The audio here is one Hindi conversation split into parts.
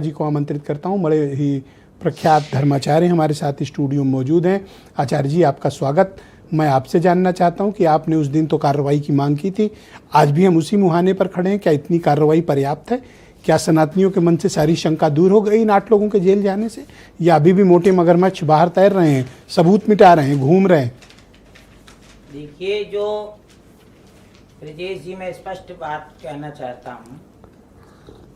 जी को आमंत्रित करता हूं। बड़े ही प्रख्यात धर्माचार्य हमारे साथ स्टूडियो में मौजूद हैं। आचार्य जी, आपका स्वागत। मैं आपसे जानना चाहता हूं कि आपने उस दिन तो कार्रवाई की मांग की थी, आज भी हम उसी मुहाने पर खड़े हैं। क्या इतनी कार्रवाई पर्याप्त है? क्या सनातनियों के मन से सारी शंका दूर हो गई इन 8 लोगों के जेल जाने से, या अभी भी मोटे मगरमच्छ बाहर तैर रहे हैं, सबूत मिटा रहे हैं, घूम रहे हैं? देखिए, जो ब्रजेश जी, मैं स्पष्ट बात कहना चाहता हूँ,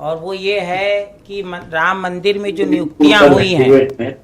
और वो ये है कि राम मंदिर में जो नियुक्तियां हुई हैं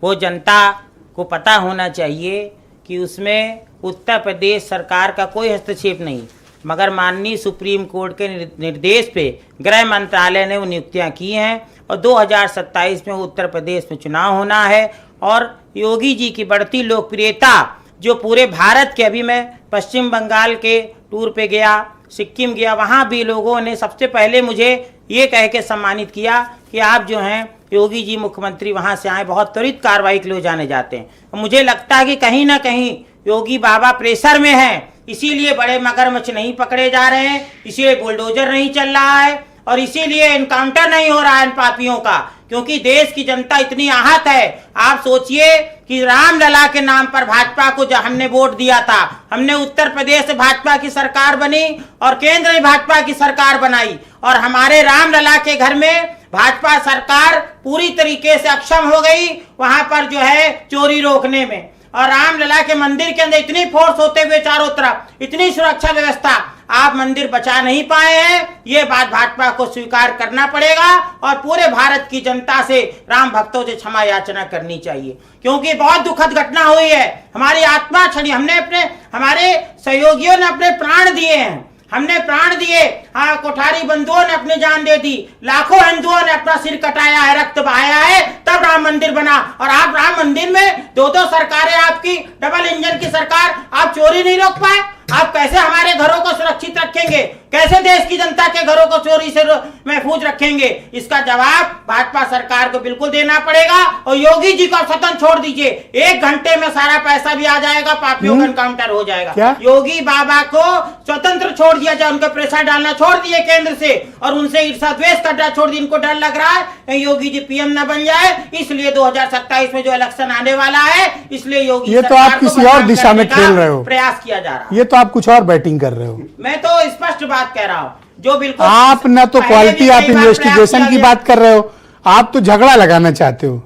वो जनता को पता होना चाहिए कि उसमें उत्तर प्रदेश सरकार का कोई हस्तक्षेप नहीं, मगर माननीय सुप्रीम कोर्ट के निर्देश पे गृह मंत्रालय ने वो नियुक्तियां की हैं। और 2027 में उत्तर प्रदेश में चुनाव होना है, और योगी जी की बढ़ती लोकप्रियता जो पूरे भारत के, अभी मैं पश्चिम बंगाल के टूर पे गया, सिक्किम गया, वहाँ भी लोगों ने सबसे पहले मुझे ये कह के सम्मानित किया कि आप जो हैं योगी जी मुख्यमंत्री वहाँ से आए, बहुत त्वरित कार्रवाई के लिए जाने जाते हैं। मुझे लगता है कि कहीं ना कहीं योगी बाबा प्रेशर में हैं, इसीलिए बड़े मगरमच्छ नहीं पकड़े जा रहे हैं, इसीलिए बुलडोजर नहीं चल रहा है, और इसीलिए एनकाउंटर नहीं हो रहा है इन पापियों का, क्योंकि देश की जनता इतनी आहत है। आप सोचिए कि रामलला के नाम पर भाजपा को जब हमने वोट दिया था, हमने उत्तर प्रदेश से भाजपा की सरकार बनी और केंद्र में भाजपा की सरकार बनाई, और हमारे रामलला के घर में भाजपा सरकार पूरी तरीके से अक्षम हो गई वहां पर जो है चोरी रोकने में। और रामलला के मंदिर के अंदर इतनी फोर्स होते हुए चारों तरफ, इतनी सुरक्षा व्यवस्था, आप मंदिर बचा नहीं पाए हैं। ये बात भाजपा को स्वीकार करना पड़ेगा, और पूरे भारत की जनता से, राम भक्तों से क्षमा याचना करनी चाहिए, क्योंकि बहुत दुखद घटना हुई है। हमारी आत्मा छड़ी, हमारे सहयोगियों ने अपने प्राण दिए हैं, हमने प्राण दिए। हाँ, कोठारी बंधुओं ने अपनी जान दे दी, लाखों हिंदुओं ने अपना सिर कटाया है, रक्त बहाया है, तब राम मंदिर बना। और आप राम मंदिर में दो सरकारें, आपकी डबल इंजन की सरकार, आप चोरी नहीं रोक पाए। आप कैसे हमारे घरों को सुरक्षित रखेंगे? कैसे देश की जनता के घरों को चोरी से महफूज रखेंगे? इसका जवाब भाजपा सरकार को बिल्कुल देना पड़ेगा। और योगी जी को स्वतंत्र छोड़ दीजिए, 1 घंटे में सारा पैसा भी आ जाएगा, पापियों का एनकाउंटर हो जाएगा। क्या? योगी बाबा को स्वतंत्र छोड़ दिया जाए, उनके प्रेशर डालना छोड़ दिए केंद्र से, और उनसे ईर्ष्या द्वेष करना छोड़ दिए। इनको डर लग रहा है योगी जी पीएम न बन जाए, इसलिए 2027 में जो इलेक्शन आने वाला है, इसलिए योगी ये तो आप किसी और दिशा में खेल रहे हो, प्रयास किया जा रहा है। ये तो आप कुछ और बैटिंग कर रहे हो। मैं तो स्पष्ट बात कह रहा हूँ, जो बिल्कुल आप न तो क्वालिटी ऑफ इन्वेस्टिगेशन की बात कर रहे हो, आप तो झगड़ा लगाना चाहते हो।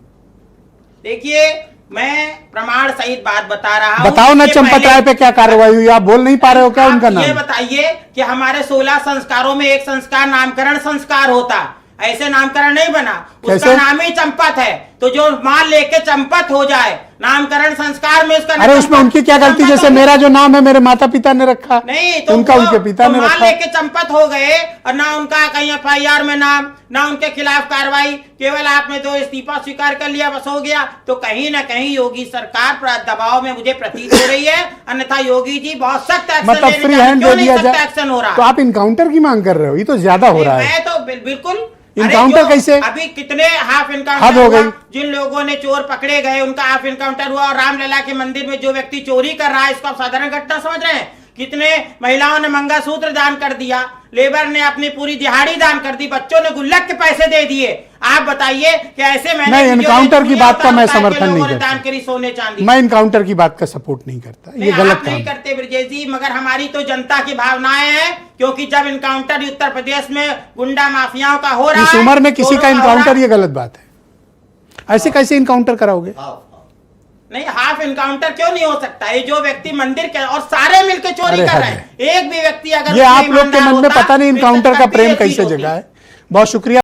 देखिए, मैं प्रमाण सहित बात बता रहा हूं। बताओ ना, चंपत राय पे क्या कार्रवाई हुई? आप बोल नहीं पा रहे हो क्या उनका नाम? ये बताइए कि हमारे 16 संस्कारों में एक संस्कार नामकरण संस्कार होता, ऐसे नामकरण नहीं बना, उसका नाम ही चंपत है। तो जो माल लेके चंपत हो जाए, नामकरण संस्कार में उसका, अरे उसमें उनकी क्या गलती? जैसे मेरा जो नाम है मेरे माता पिता ने रखा, नहीं तो उनका उनके पिता ने माल रखा। लेके चंपत हो गए, और ना उनका कहीं FIR में नाम, ना उनके खिलाफ कार्रवाई, केवल आपने तो इस्तीफा स्वीकार कर लिया, बस हो गया। तो कहीं ना कहीं योगी सरकार पर दबाव में मुझे प्रतीत हो रही है, अन्यथा योगी जी बहुत सख्त एक्शन, मतलब फ्री हैंड दे दिया जाए, एक्शन हो रहा। तो आप इनकाउंटर की मांग कर रहे हो? ये तो ज्यादा हो रहा है। मैं तो बिल्कुल इनकाउंटर कैसे? अभी कितने हाफ इनकाउंटर हद हो गई। जिन लोगों ने चोर पकड़े गए उनका हाफ इनकाउंटर हुआ, और रामलला के मंदिर में जो व्यक्ति चोरी कर रहा है, इसको आप साधारण घटना समझ रहे हैं? कितने महिलाओं ने मंगलसूत्र दान कर दिया, लेबर ने अपनी पूरी दिहाड़ी दान कर दी, बच्चों ने गुल्लक के पैसे दे दिए। आप बताइए कि ऐसे मैंने इनकाउंटर की बात का मैं समर्थन नहीं करता। दान करी सोने चांदी, मैं इनकाउंटर की बात का सपोर्ट नहीं करता, ये गलत काम नहीं करते ब्रजेश जी, मगर हमारी तो जनता की भावनाएं हैं, क्योंकि जब इनकाउंटर उत्तर प्रदेश में गुंडा माफियाओं का हो रहा है, इस उम्र में किसी का इनकाउंटर, ये गलत बात है। ऐसे कैसे इनकाउंटर कराओगे? नहीं, हाफ इनकाउंटर क्यों नहीं हो सकता? ये जो व्यक्ति मंदिर के, और सारे मिलकर चोरी कर रहे हैं, एक भी व्यक्ति अगर, ये आप लोग के मन में पता नहीं इनकाउंटर का प्रेम कैसे जगा है। बहुत शुक्रिया।